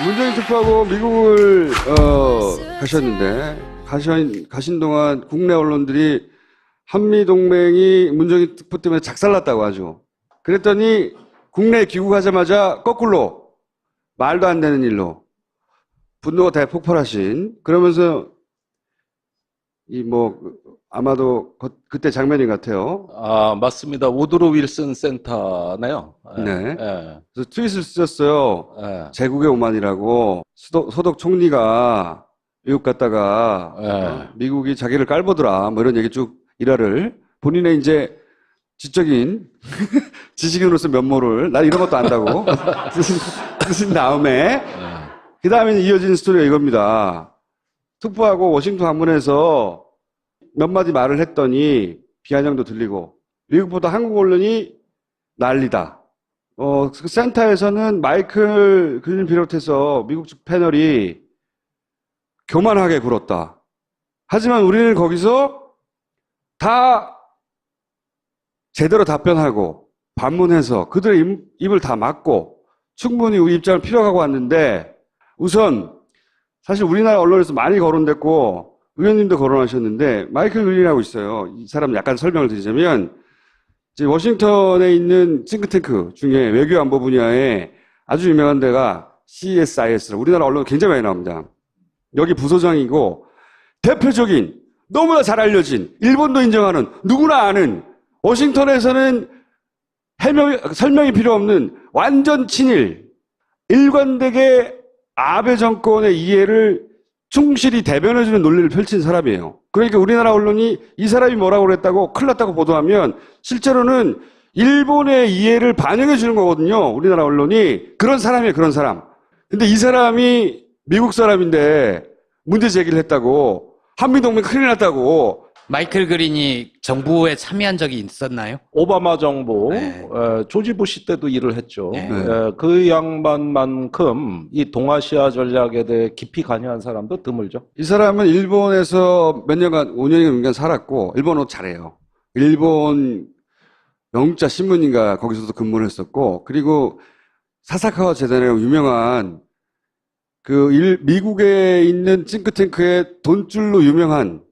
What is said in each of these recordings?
문재인 특보하고 미국을 가셨는데 가신 동안 국내 언론들이 한미동맹이 문재인 특보 때문에 작살났다고 하죠. 그랬더니 국내에 귀국하자마자 거꾸로 말도 안 되는 일로 분노가 대폭발하신, 그러면서 아마도 그때 장면인 것 같아요. 아, 맞습니다. 우드로 윌슨 센터네요. 네. 예. 그래서 트윗을 쓰셨어요. 예. 제국의 오만이라고. 소독 총리가 미국 갔다가 예. 미국이 자기를 깔보더라, 뭐 이런 얘기 쭉 일화를 본인의 이제 지적인 지식인으로서 면모를 나 이런 것도 안다고 쓰신 다음에 그 다음에 이어진 스토리가 이겁니다. 특보하고 워싱턴 방문해서 몇 마디 말을 했더니 비아냥도 들리고 미국보다 한국 언론이 난리다. 그 센터에서는 마이클 그린 비롯해서 미국 측 패널이 교만하게 굴었다. 하지만 우리는 거기서 다 제대로 답변하고 반문해서 그들의 입을 다 막고 충분히 우리 입장을 필요하고 왔는데, 우선 사실 우리나라 언론에서 많이 거론됐고 의원님도 거론하셨는데 마이클 그린이라고 있어요. 이 사람 약간 설명을 드리자면 이제 워싱턴에 있는 싱크탱크 중에 외교안보 분야에 아주 유명한 데가 CSIS라고 우리나라 언론 굉장히 많이 나옵니다. 여기 부소장이고 대표적인 너무나 잘 알려진 일본도 인정하는 누구나 아는 워싱턴에서는 설명이 필요 없는 완전 친일 일관되게 아베 정권의 이해를 충실히 대변해주는 논리를 펼친 사람이에요. 그러니까 우리나라 언론이 이 사람이 뭐라고 그랬다고 큰일 났다고 보도하면 실제로는 일본의 이해를 반영해 주는 거거든요. 우리나라 언론이. 그런 사람이에요. 그런 사람. 근데 이 사람이 미국 사람인데 문제 제기를 했다고, 한미동맹 큰일 났다고. 마이클 그린이 정부에 참여한 적이 있었나요? 오바마 정부, 네. 조지 부시 때도 일을 했죠. 네. 그 양반만큼 이 동아시아 전략에 대해 깊이 관여한 사람도 드물죠. 이 사람은 일본에서 몇 년간, 5년간 살았고, 일본어 잘해요. 일본 영자 신문인가 거기서도 근무를 했었고, 그리고 사사카와 재단이라고 유명한 미국에 있는 싱크탱크의 돈줄로 유명한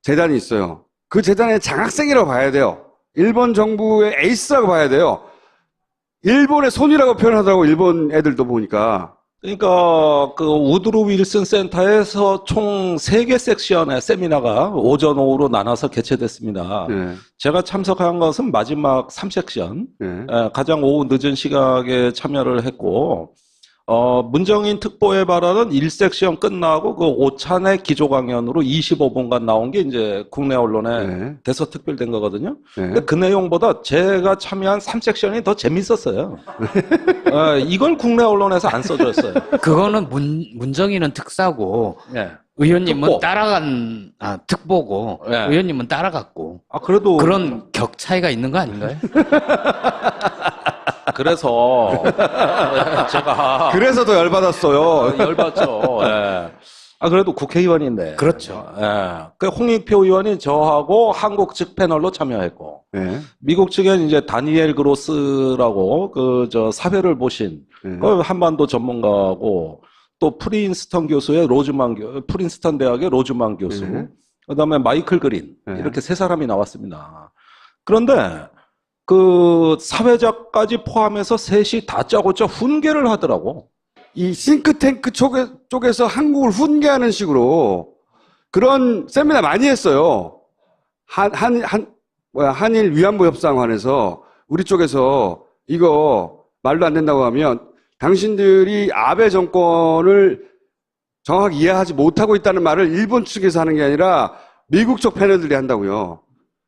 재단이 있어요. 그 재단의 장학생이라고 봐야 돼요. 일본 정부의 에이스라고 봐야 돼요. 일본의 손이라고 표현하더라고, 일본 애들도 보니까. 그러니까 그 우드로 윌슨 센터에서 총 3개 섹션의 세미나가 오전 오후로 나눠서 개최됐습니다. 네. 제가 참석한 것은 마지막 3섹션, 네. 가장 오후 늦은 시각에 참여를 했고, 문정인 특보에 발언은 1섹션 끝나고 그 오찬의 기조 강연으로 25분간 나온 게 이제 국내 언론에 네. 대서특별된 거거든요. 네. 근데 그 내용보다 제가 참여한 3섹션이 더 재밌었어요. 이걸 국내 언론에서 안 써줬어요. 그거는 문정인은 특사고 네. 의원님은 특보. 따라간 특보고 네. 의원님은 따라갔고 그래도 그런 격 차이가 있는 거 아닌가요? 그래서 제가 그래서 더 열받았어요. 열받죠. 예. 그래도 국회의원인데. 그렇죠. 예. 그 홍익표 의원이 저하고 한국 측 패널로 참여했고, 네. 미국 측엔 이제 다니엘 그로스라고 사회를 보신 네. 그 한반도 전문가고, 또 프린스턴 프린스턴 대학의 로즈만 교수, 네. 그다음에 마이클 그린, 네. 이렇게 3사람이 나왔습니다. 그런데 그 사회자까지 포함해서 셋이 다짜고짜 훈계를 하더라고. 이 싱크탱크 쪽에서 한국을 훈계하는 식으로 그런 세미나 많이 했어요. 한일 위안부 협상관에서 우리 쪽에서 이거 말도 안 된다고 하면 당신들이 아베 정권을 정확히 이해하지 못하고 있다는 말을 일본 측에서 하는 게 아니라 미국 쪽 패널들이 한다고요.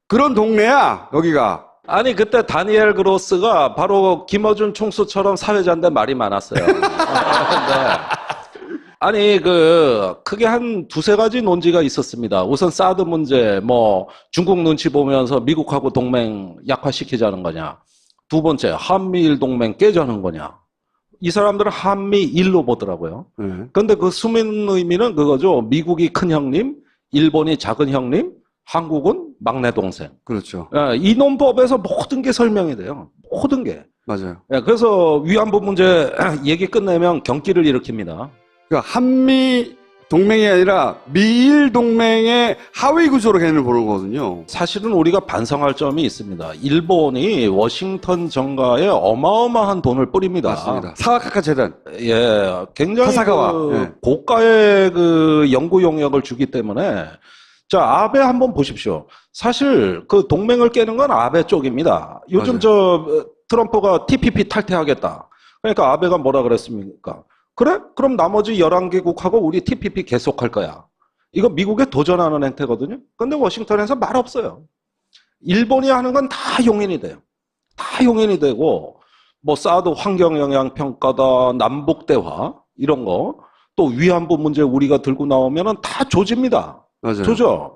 그런 동네야, 여기가. 아니, 그때 다니엘 그로스가 바로 김어준 총수처럼 사회자인데 말이 많았어요. 아니, 크게 한 2-3가지 논지가 있었습니다. 우선 사드 문제, 중국 눈치 보면서 미국하고 동맹 약화시키자는 거냐. 2번째, 한미일 동맹 깨자는 거냐. 이 사람들은 한미일로 보더라고요. 그런데 그 숨은 의미는 그거죠. 미국이 큰 형님, 일본이 작은 형님, 한국은 막내 동생. 그렇죠. 이 논법에서 모든 게 설명이 돼요. 모든 게. 맞아요. 예, 그래서 위안부 문제 얘기 끝내면 경기를 일으킵니다. 그러니까 한미 동맹이 아니라 미일 동맹의 하위 구조로 걔네를 보는 거거든요. 사실은 우리가 반성할 점이 있습니다. 일본이 워싱턴 정가에 어마어마한 돈을 뿌립니다. 맞습니다. 사와카카 재단. 예, 굉장히 사사가와. 그 예. 고가의 그 연구 용역을 주기 때문에 자, 아베 한번 보십시오. 사실 그 동맹을 깨는 건 아베 쪽입니다. 요즘 맞아요. 저 트럼프가 TPP 탈퇴하겠다. 그러니까 아베가 뭐라 그랬습니까? 그래? 그럼 나머지 11개국하고 우리 TPP 계속할 거야. 이거 미국에 도전하는 행태거든요. 근데 워싱턴에서 말 없어요. 일본이 하는 건 다 용인이 돼요. 다 용인이 되고 뭐 사드 환경영향평가다, 남북대화 이런 거, 또 위안부 문제 우리가 들고 나오면은 다 조집니다. 맞아요. 조져.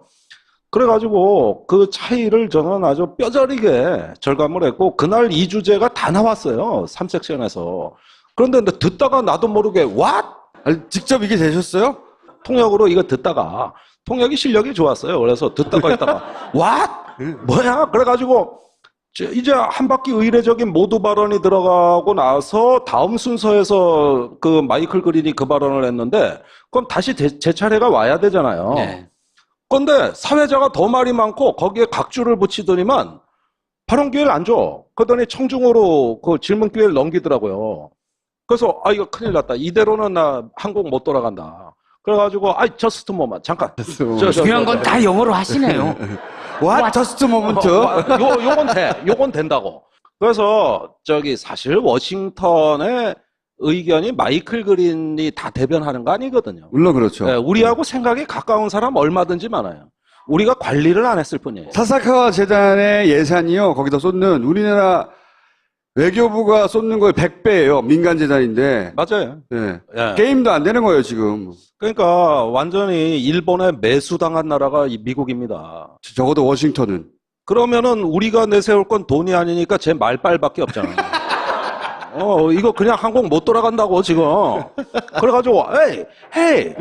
그래가지고 그 차이를 저는 아주 뼈저리게 절감을 했고 그날 이 주제가 다 나왔어요. 3섹션에서. 그런데 듣다가 나도 모르게 What? 아니, 직접 이게 되셨어요? 통역으로 이거 듣다가 통역이 실력이 좋았어요. 그래서 듣다가 있다가 What? 뭐야? 그래가지고 이제 한 바퀴 의례적인 모두 발언이 들어가고 나서 다음 순서에서 그 마이클 그린이 그 발언을 했는데 그럼 다시 제 차례가 와야 되잖아요. 네. 그런데 사회자가 더 말이 많고 거기에 각주를 붙이더니만 발언 기회를 안 줘. 그러더니 청중으로 그 질문 기회를 넘기더라고요. 그래서 아 이거 큰일 났다. 이대로는 나 한국 못 돌아간다. 그래가지고 저스트 모먼트 잠깐. 중요한 건 다 영어로 하시네요. What? Just a moment. 요건 된다고. 그래서 사실 워싱턴의 의견이 마이클 그린이 다 대변하는 거 아니거든요. 물론 그렇죠. 예, 우리하고 생각이 가까운 사람 얼마든지 많아요. 우리가 관리를 안 했을 뿐이에요. 사사카와 재단의 예산이요. 거기다 쏟는 우리나라 외교부가 쏟는 거의 100배예요. 민간 재단인데. 맞아요. 예. 예. 게임도 안 되는 거예요, 지금. 그러니까 완전히 일본에 매수당한 나라가 이 미국입니다. 적어도 워싱턴은. 그러면은 우리가 내세울 건 돈이 아니니까 제 말빨밖에 없잖아요. 이거 그냥 한국 못 돌아간다고 지금. 그래가지고 헤이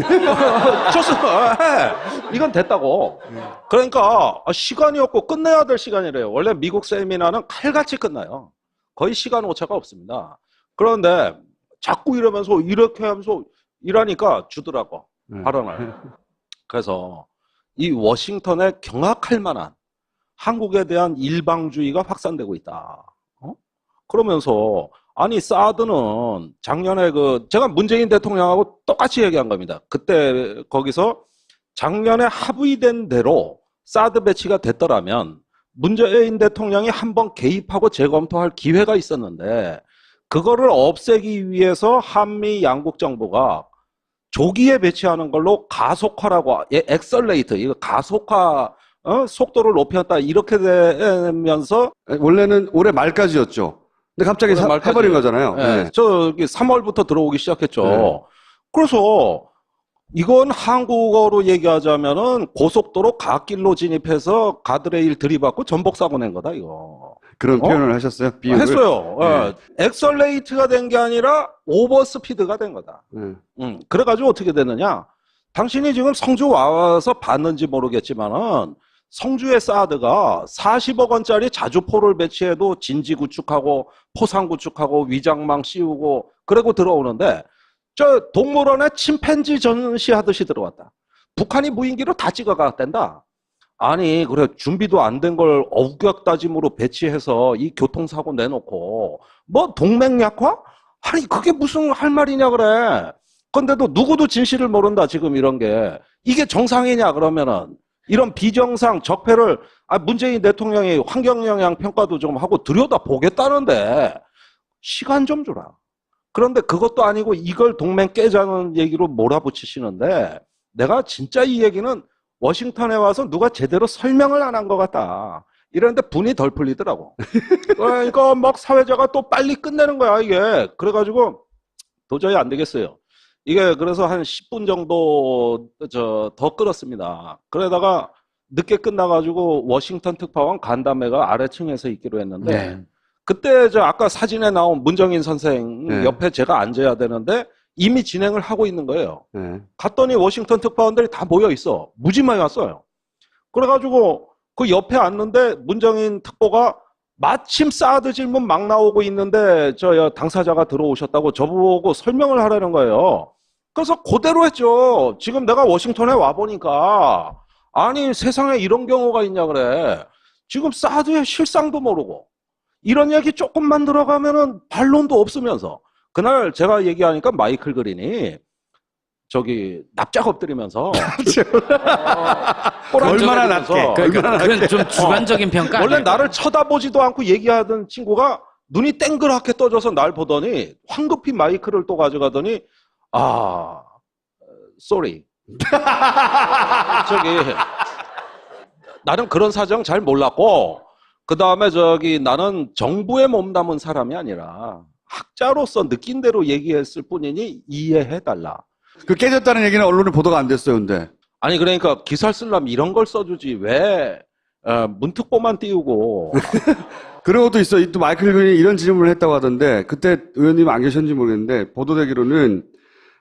이건 됐다고. 그러니까 시간이 없고 끝내야 될 시간이래요. 원래 미국 세미나는 칼같이 끝나요. 거의 시간 오차가 없습니다. 그런데 자꾸 이러면서 이렇게 하면서 이러니까 주더라고 발언을. 그래서 이 워싱턴에 경악할 만한 한국에 대한 일방주의가 확산되고 있다. 그러면서 아니 사드는 작년에 제가 문재인 대통령하고 똑같이 얘기한 겁니다. 그때 거기서 작년에 합의된 대로 사드 배치가 됐더라면 문재인 대통령이 한번 개입하고 재검토할 기회가 있었는데 그거를 없애기 위해서 한미 양국 정부가 조기에 배치하는 걸로 가속화라고 엑셀레이터 이거 가속화 속도를 높였다 이렇게 되면서 원래는 올해 말까지였죠. 근데 갑자기 해버린 거잖아요. 네. 네. 저기 3월부터 들어오기 시작했죠. 네. 그래서 이건 한국어로 얘기하자면은 고속도로 갓길로 진입해서 가드레일 들이받고 전복 사고 낸 거다 이거. 그런 표현을 하셨어요? 비유를? 했어요. 네. 엑셀레이트가 된 게 아니라 오버스피드가 된 거다. 네. 그래가지고 어떻게 됐느냐? 당신이 지금 성주 와서 봤는지 모르겠지만은 성주의 사드가 40억 원짜리 자주포를 배치해도 진지 구축하고 포상 구축하고 위장망 씌우고 그러고 들어오는데 저 동물원에 침팬지 전시하듯이 들어왔다. 북한이 무인기로 다 찍어갔댄다. 아니 그래 준비도 안 된 걸 어격다짐으로 배치해서 이 교통사고 내놓고 뭐 동맹 약화? 아니 그게 무슨 할 말이냐 그래. 근데도 누구도 진실을 모른다 지금 이런 게. 이게 정상이냐 그러면은 이런 비정상 적폐를 문재인 대통령이 환경영향 평가도 좀 하고 들여다보겠다는데 시간 좀 주라. 그런데 그것도 아니고 이걸 동맹 깨자는 얘기로 몰아붙이시는데 내가 진짜 이 얘기는 워싱턴에 와서 누가 제대로 설명을 안 한 것 같다. 이러는데 분이 덜 풀리더라고. 그러니까 막 사회자가 또 빨리 끝내는 거야 이게. 그래가지고 도저히 안 되겠어요. 이게 그래서 한 10분 정도 더 끌었습니다. 그러다가 늦게 끝나가지고 워싱턴 특파원 간담회가 아래층에서 있기로 했는데 네. 그때 아까 사진에 나온 문정인 선생 네. 옆에 제가 앉아야 되는데 이미 진행을 하고 있는 거예요. 네. 갔더니 워싱턴 특파원들이 다 모여 있어. 무지 많이 왔어요. 그래가지고 그 옆에 앉는데 문정인 특보가 마침 사드 질문 막 나오고 있는데 저 당사자가 들어오셨다고 저보고 설명을 하라는 거예요. 그래서 그대로 했죠. 지금 내가 워싱턴에 와보니까 아니 세상에 이런 경우가 있냐 그래. 지금 사드의 실상도 모르고 이런 얘기 조금만 들어가면은 반론도 없으면서 그날 제가 얘기하니까 마이클 그린이 저기 납작 엎드리면서 얼마나 낮게. 그러니까 그건 좀 주관적인 평가 원래 아닐까요? 나를 쳐다보지도 않고 얘기하던 친구가 눈이 땡그랗게 떠져서 날 보더니 황급히 마이크를 또 가져가더니 sorry. 저기 나는 그런 사정 잘 몰랐고 그 다음에 저기 나는 정부에 몸담은 사람이 아니라 학자로서 느낀 대로 얘기했을 뿐이니 이해해달라. 그 깨졌다는 얘기는 언론에 보도가 안 됐어요, 근데. 아니 그러니까 기사를 쓰려면 이런 걸 써주지 왜 문특보만 띄우고 그런 것도 있어. 또 마이클 그린이 이런 질문을 했다고 하던데, 그때 의원님 안 계셨는지 모르겠는데, 보도되기로는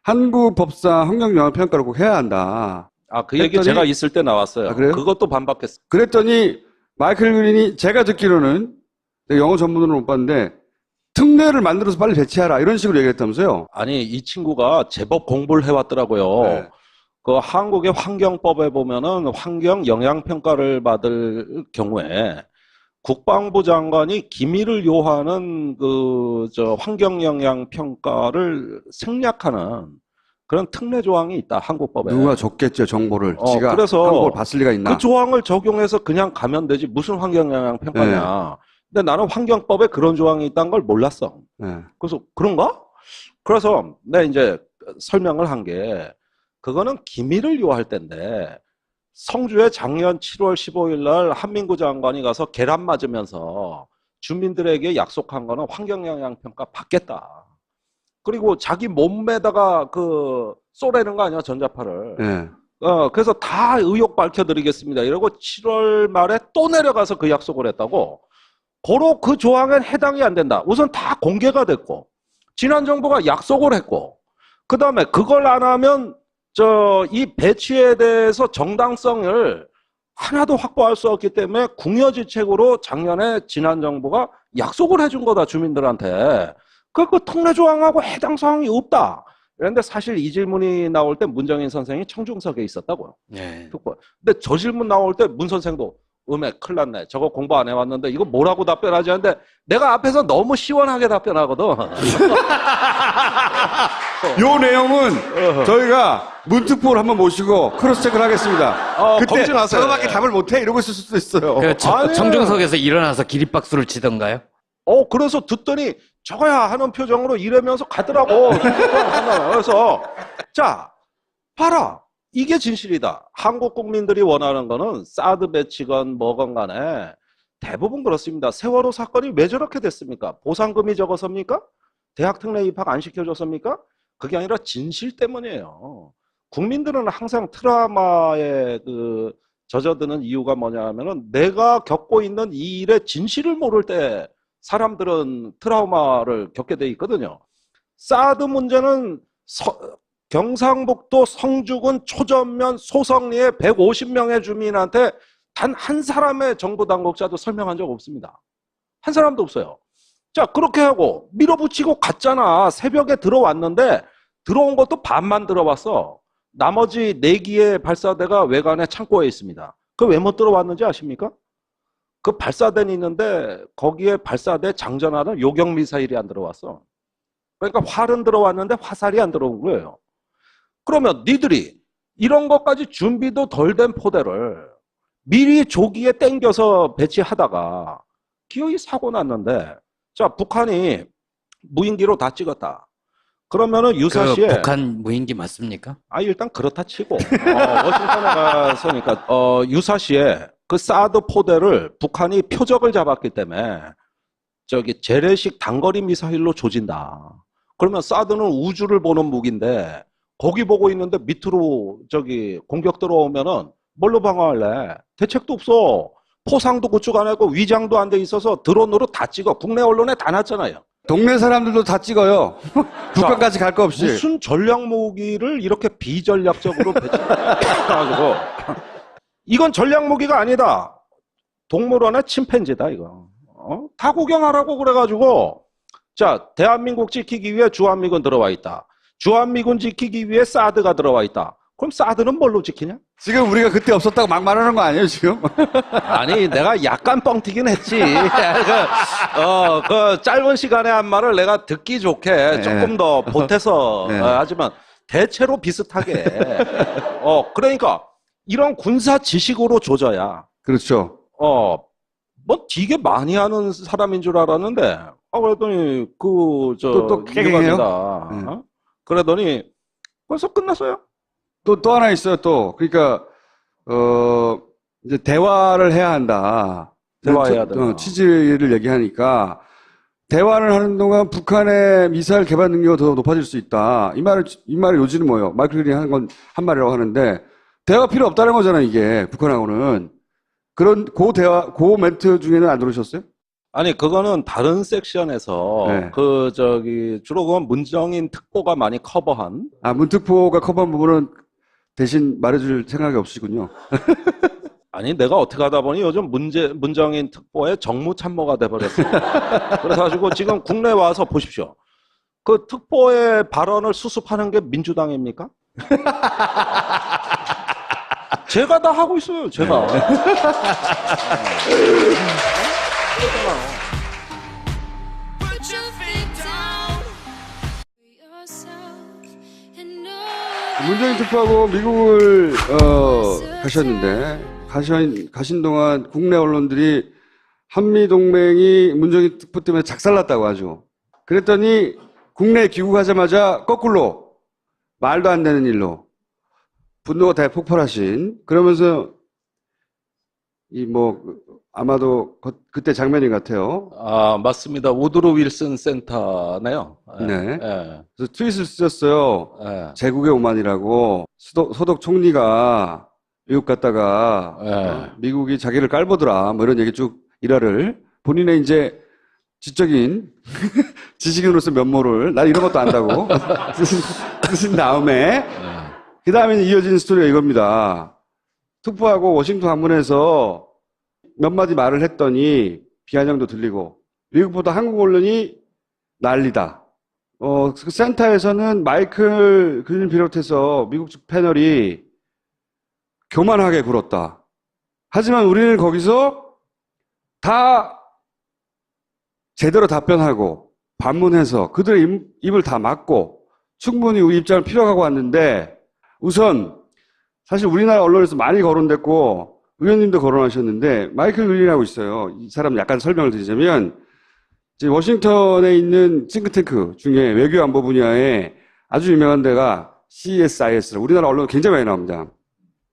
한국 법상 환경영향평가를 꼭 해야 한다. 그 얘기 했더니- 제가 있을 때 나왔어요. 아, 그래요? 그것도 반박했어요. 그랬더니 마이클 그린이 제가 듣기로는 내가 영어 전문으로 못 봤는데 특례를 만들어서 빨리 배치하라 이런 식으로 얘기했다면서요. 아니 이 친구가 제법 공부를 해왔더라고요. 네. 그 한국의 환경법에 보면은 환경 영향 평가를 받을 경우에 국방부 장관이 기밀을 요하는 그 저 환경 영향 평가를 생략하는 그런 특례 조항이 있다 한국법에. 누가 줬겠죠 정보를. 지가 그래서 한국을 봤을 리가 있나. 그 조항을 적용해서 그냥 가면 되지 무슨 환경 영향 평가냐. 근데 나는 환경법에 그런 조항이 있다는 걸 몰랐어. 네. 그래서 그런가? 그래서 내가 이제 설명을 한 게 그거는 기밀을 요할 때인데 성주에 작년 7월 15일 날 한민구 장관이 가서 계란 맞으면서 주민들에게 약속한 거는 환경영향평가 받겠다. 그리고 자기 몸에다가 그 쏘라는 거 아니야 전자파를. 네. 그래서 다 의혹 밝혀드리겠습니다. 이러고 7월 말에 또 내려가서 그 약속을 했다고. 고로 그 조항엔 해당이 안 된다. 우선 다 공개가 됐고 지난 정부가 약속을 했고 그 다음에 그걸 안 하면 이 배치에 대해서 정당성을 하나도 확보할 수 없기 때문에 궁여지책으로 작년에 지난 정부가 약속을 해준 거다 주민들한테. 그 특례 조항하고 해당 사항이 없다. 그런데 사실 이 질문이 나올 때 문정인 선생이 청중석에 있었다고요. 네. 근데 저 질문 나올 때 문 선생도 큰일 났네. 저거 공부 안 해왔는데 이거 뭐라고 답변하지 하는데 내가 앞에서 너무 시원하게 답변하거든. 요 내용은 저희가 문특보를 한번 모시고 크로스체크를 하겠습니다. 그때 검증하세요. 저거밖에 답을 못해 이러고 있을 수도 있어요. 그 아니. 청중석에서 일어나서 기립박수를 치던가요? 그래서 듣더니 저거야 하는 표정으로 이러면서 가더라고. 그래서 자 봐라. 이게 진실이다. 한국 국민들이 원하는 거는 사드 배치건 뭐건 간에 대부분 그렇습니다. 세월호 사건이 왜 저렇게 됐습니까? 보상금이 적어서입니까? 대학 특례 입학 안 시켜줬습니까? 그게 아니라 진실 때문이에요. 국민들은 항상 트라우마에 젖어드는 이유가 뭐냐 하면은 내가 겪고 있는 이 일의 진실을 모를 때 사람들은 트라우마를 겪게 돼 있거든요. 사드 문제는 경상북도 성주군 초전면 소성리의 150명의 주민한테 단 한 사람의 정부 당국자도 설명한 적 없습니다. 한 사람도 없어요. 자, 그렇게 하고 밀어붙이고 갔잖아. 새벽에 들어왔는데 들어온 것도 반만 들어왔어. 나머지 4기의 발사대가 외관에 창고에 있습니다. 그 왜 못 들어왔는지 아십니까? 그 발사대는 있는데 거기에 발사대 장전하는 요격 미사일이 안 들어왔어. 그러니까 활은 들어왔는데 화살이 안 들어온 거예요. 그러면 니들이 이런 것까지 준비도 덜 된 포대를 미리 조기에 땡겨서 배치하다가 기어이 사고 났는데 자 북한이 무인기로 다 찍었다. 그러면은 유사시에 북한 무인기 맞습니까? 일단 그렇다 치고 워싱턴에 갔으니까 유사시에 그 사드 포대를 북한이 표적을 잡았기 때문에 재래식 단거리 미사일로 조진다. 그러면 사드는 우주를 보는 무기인데 거기 보고 있는데 밑으로 공격 들어오면은 뭘로 방어할래? 대책도 없어. 포상도 구축 안 하고 위장도 안 돼 있어서 드론으로 다 찍어. 국내 언론에 다 났잖아요. 동네 사람들도 다 찍어요. 북한까지 갈 거 없이. 무슨 전략 무기를 이렇게 비전략적으로 배치해가지고 이건 전략 무기가 아니다. 동물원의 침팬지다 이거. 다 구경하라고 그래가지고 자, 대한민국 지키기 위해 주한미군 들어와 있다. 주한미군 지키기 위해 사드가 들어와 있다. 그럼 사드는 뭘로 지키냐? 지금 우리가 그때 없었다고 막 말하는 거 아니에요, 지금? 아니, 내가 약간 뻥튀긴 했지. 그 짧은 시간에 한 말을 내가 듣기 좋게 네. 조금 더 보태서 네. 하지만 대체로 비슷하게. 그러니까 이런 군사 지식으로 조져야. 그렇죠. 뭐 되게 많이 하는 사람인 줄 알았는데, 그랬더니 또 깨갱해요? 유감이다. 그러더니 벌써 끝났어요. 또 하나 있어요, 또. 그러니까, 이제 대화를 해야 한다. 대화해야 된다. 취지를 얘기하니까, 대화를 하는 동안 북한의 미사일 개발 능력이 더 높아질 수 있다. 이 말의 요지는 뭐예요? 마이클 그린이 한 말이라고 하는데, 대화 필요 없다는 거잖아요, 이게. 북한하고는. 그 멘트 중에는 안 들으셨어요? 아니, 그거는 다른 섹션에서, 네. 주로 그건 문정인 특보가 많이 커버한. 문특보가 커버한 부분은 대신 말해줄 생각이 없으시군요. 아니, 내가 어떻게 하다 보니 요즘 문정인 특보의 정무참모가 돼버렸어요. 그래가지고 지금 국내 와서 보십시오. 그 특보의 발언을 수습하는 게 민주당입니까? 제가 다 하고 있어요, 제가. Put your feet down for yourself and know 문재인 특보하고 미국을 가셨는데 가신 동안 국내 언론들이 한미 동맹이 문재인 특보 때문에 작살났다고 하죠. 그랬더니 국내에 귀국하자마자 거꾸로 말도 안 되는 일로 분노가 대폭발하신 그러면서 아마도 그때 장면인 것 같아요. 맞습니다. 우드로 윌슨 센터네요. 네. 예. 그래서 트윗을 쓰셨어요. 예. 제국의 오만이라고 소독 총리가 미국 갔다가 예. 미국이 자기를 깔보더라 뭐 이런 얘기 쭉 일화를 본인의 이제 지적인 지식인으로서 면모를 난 이런 것도 안다고 쓰신 다음에 그 다음에 이어진 스토리가 이겁니다. 특보하고 워싱턴 방문해서 몇 마디 말을 했더니 비아냥도 들리고 미국보다 한국 언론이 난리다. 그 센터에서는 마이클 그린 비롯해서 미국 측 패널이 교만하게 굴었다. 하지만 우리는 거기서 다 제대로 답변하고 반문해서 그들의 입을 다 막고 충분히 우리 입장을 피력하고 왔는데 우선 사실 우리나라 언론에서 많이 거론됐고 의원님도 거론하셨는데 마이클 그린이라고 있어요. 이 사람 약간 설명을 드리자면 이제 워싱턴에 있는 싱크탱크 중에 외교안보 분야에 아주 유명한 데가 CSIS 우리나라 언론 굉장히 많이 나옵니다.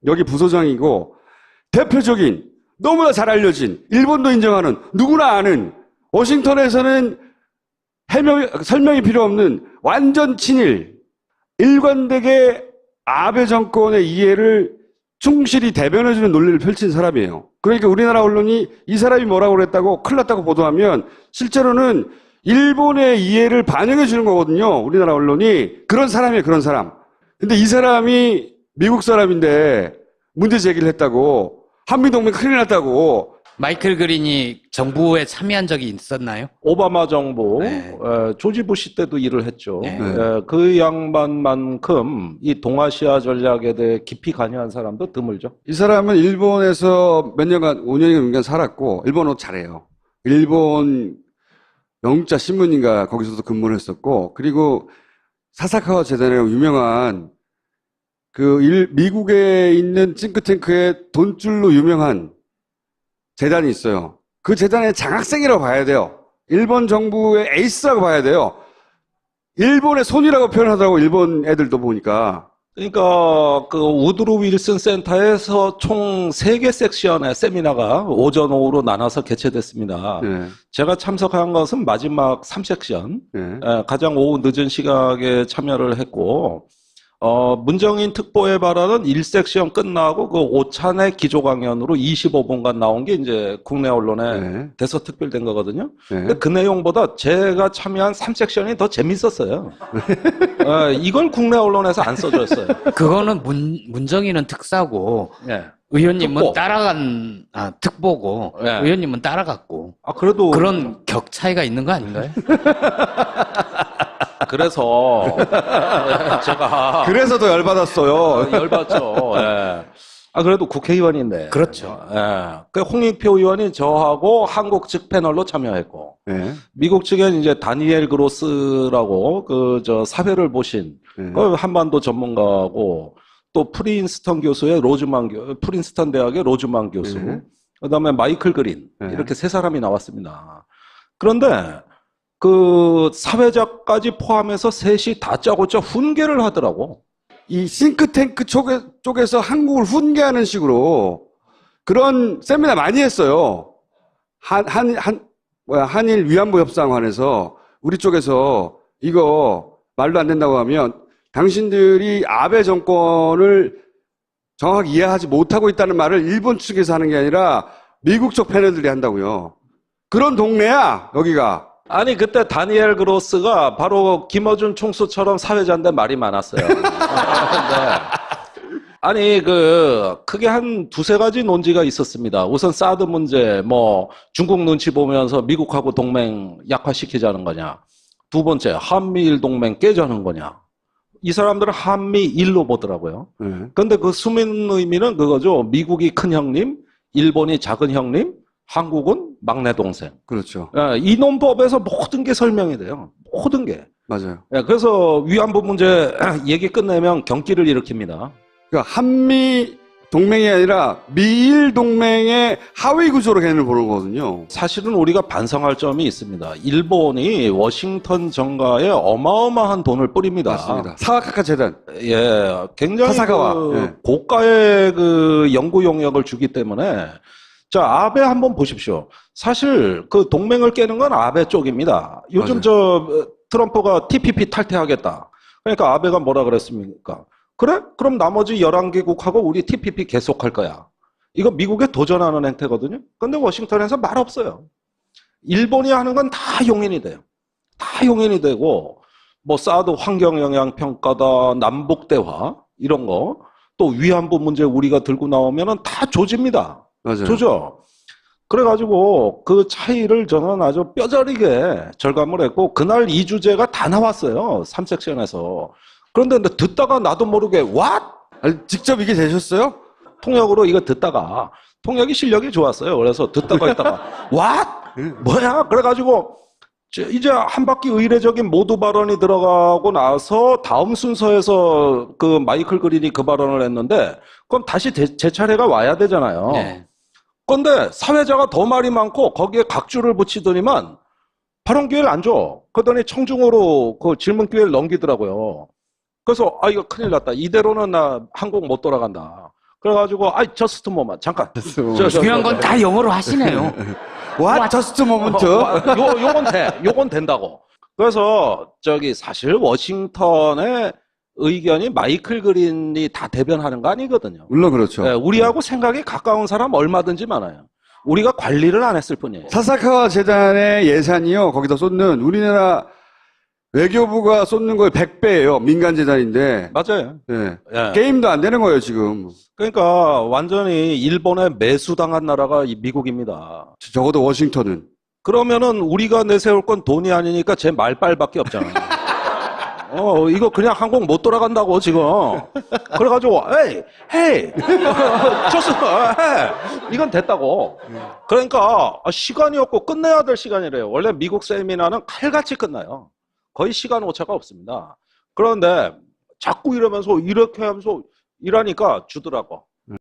여기 부소장이고 대표적인 너무나 잘 알려진 일본도 인정하는 누구나 아는 워싱턴에서는 설명이 필요 없는 완전 친일 일관되게 아베 정권의 이해를 충실히 대변해주는 논리를 펼친 사람이에요. 그러니까 우리나라 언론이 이 사람이 뭐라고 그랬다고 큰일 났다고 보도하면 실제로는 일본의 이해를 반영해 주는 거거든요. 우리나라 언론이. 그런 사람이에요. 그런 사람. 근데 이 사람이 미국 사람인데 문제 제기를 했다고 한미동맹 큰일 났다고 마이클 그린이 정부에 참여한 적이 있었나요? 오바마 정부, 네. 조지 부시 때도 일을 했죠. 네. 그 양반만큼 이 동아시아 전략에 대해 깊이 관여한 사람도 드물죠. 이 사람은 일본에서 몇 년간, 5년간 살았고, 일본어 잘해요. 일본 영자 신문인가 거기서도 근무를 했었고, 그리고 사사카와 재단이라고 유명한 미국에 있는 싱크탱크의 돈줄로 유명한 재단이 있어요. 그 재단의 장학생이라고 봐야 돼요. 일본 정부의 에이스라고 봐야 돼요. 일본의 손이라고 표현하더라고, 일본 애들도 보니까. 그러니까 그 우드로 윌슨 센터에서 총 3개 섹션의 세미나가 오전 오후로 나눠서 개최됐습니다. 네. 제가 참석한 것은 마지막 3섹션, 네. 가장 오후 늦은 시각에 참여를 했고 문정인 특보의 발언은 1섹션 끝나고 그 오찬의 기조 강연으로 25분간 나온 게 이제 국내 언론에 네. 대서특필된 거거든요. 네. 근데 그 내용보다 제가 참여한 3섹션이 더 재밌었어요. 이걸 국내 언론에서 안 써줬어요. 그거는 문정인은 특사고 예. 의원님은 특보. 따라간 특보고 네. 의원님은 따라갔고 그래도 그런 격 차이가 있는 거 아닌가요? 그래서 제가 그래서 더 열받았어요. 열받죠. 예. 그래도 국회의원인데. 그렇죠. 예. 그 홍익표 의원이 저하고 한국 측 패널로 참여했고, 네. 미국 측엔 이제 다니엘 그로스라고 사회를 보신 네. 그 한반도 전문가고, 또 프린스턴 교수의 프린스턴 대학의 로즈만 교수, 네. 그다음에 마이클 그린 네. 이렇게 세 사람이 나왔습니다. 그런데 그 사회자까지 포함해서 셋이 다짜고짜 훈계를 하더라고. 이 싱크탱크 쪽에서 한국을 훈계하는 식으로 그런 세미나 많이 했어요. 한일 위안부 협상관에서 우리 쪽에서 이거 말도 안 된다고 하면 당신들이 아베 정권을 정확히 이해하지 못하고 있다는 말을 일본 측에서 하는 게 아니라 미국 쪽 패널들이 한다고요. 그런 동네야, 여기가. 아니 그때 다니엘 그로스가 바로 김어준 총수처럼 사회자인데 말이 많았어요. 아니 크게 한 두세 가지 논지가 있었습니다. 우선 사드 문제, 중국 눈치 보면서 미국하고 동맹 약화시키자는 거냐. 두 번째, 한미일 동맹 깨자는 거냐. 이 사람들은 한미일로 보더라고요. 그런데 그 숨은 의미는 그거죠. 미국이 큰 형님, 일본이 작은 형님, 한국은 막내 동생. 그렇죠. 이 논법에서 모든 게 설명이 돼요. 모든 게. 맞아요. 그래서 위안부 문제 얘기 끝내면 경기를 일으킵니다. 그러니까 한미 동맹이 아니라 미일 동맹의 하위 구조로 걔네를 보는 거거든요. 사실은 우리가 반성할 점이 있습니다. 일본이 워싱턴 정가에 어마어마한 돈을 뿌립니다. 맞습니다. 사와카카 재단. 예, 굉장히 사사가와. 예. 고가의 연구 용역을 주기 때문에 자, 아베 한번 보십시오. 사실 그 동맹을 깨는 건 아베 쪽입니다. 요즘 트럼프가 TPP 탈퇴하겠다. 그러니까 아베가 뭐라 그랬습니까? 그래? 그럼 나머지 11개국하고 우리 TPP 계속할 거야. 이거 미국에 도전하는 행태거든요. 근데 워싱턴에서 말 없어요. 일본이 하는 건 다 용인이 돼요. 다 용인이 되고 사드 환경영향평가다, 남북대화 이런 거, 또 위안부 문제 우리가 들고 나오면은 다 조집니다. 맞아요. 조져. 그래가지고 그 차이를 저는 아주 뼈저리게 절감을 했고 그날 이 주제가 다 나왔어요. 3섹션에서. 그런데 듣다가 나도 모르게 what? 아니, 직접 이게 되셨어요? 통역으로 이거 듣다가 통역이 실력이 좋았어요. 그래서 듣다가 했다가 what? 뭐야? 그래가지고 이제 한 바퀴 의례적인 모두 발언이 들어가고 나서 다음 순서에서 그 마이클 그린이 그 발언을 했는데 그럼 다시 제 차례가 와야 되잖아요. 네. 그런데 사회자가 더 말이 많고 거기에 각주를 붙이더니만 발언 기회를 안 줘. 그러더니 청중으로 그 질문 기회를 넘기더라고요. 그래서 이거 큰일 났다. 이대로는 나 한국 못 돌아간다. 그래가지고 just a moment 잠깐. 중요한 건 다 영어로 하시네요. What? Just a moment. 요건 된다고. 그래서 사실 워싱턴의 의견이 마이클 그린이 다 대변하는 거 아니거든요. 물론 그렇죠. 네, 우리하고 생각이 가까운 사람 얼마든지 많아요. 우리가 관리를 안 했을 뿐이에요. 사사카와 재단의 예산이요, 거기다 쏟는 우리나라 외교부가 쏟는 거의 100배예요. 민간 재단인데. 맞아요. 네. 예. 게임도 안 되는 거예요, 지금. 그러니까 완전히 일본에 매수당한 나라가 미국입니다. 적어도 워싱턴은. 그러면은 우리가 내세울 건 돈이 아니니까 제 말빨밖에 없잖아. 이거 그냥 한국 못 돌아간다고 지금. 그래가지고 헤이 이건 됐다고. 그러니까 시간이 없고 끝내야 될 시간이래요. 원래 미국 세미나는 칼같이 끝나요. 거의 시간 오차가 없습니다. 그런데 자꾸 이러면서 이렇게 하면서 일하니까 주더라고.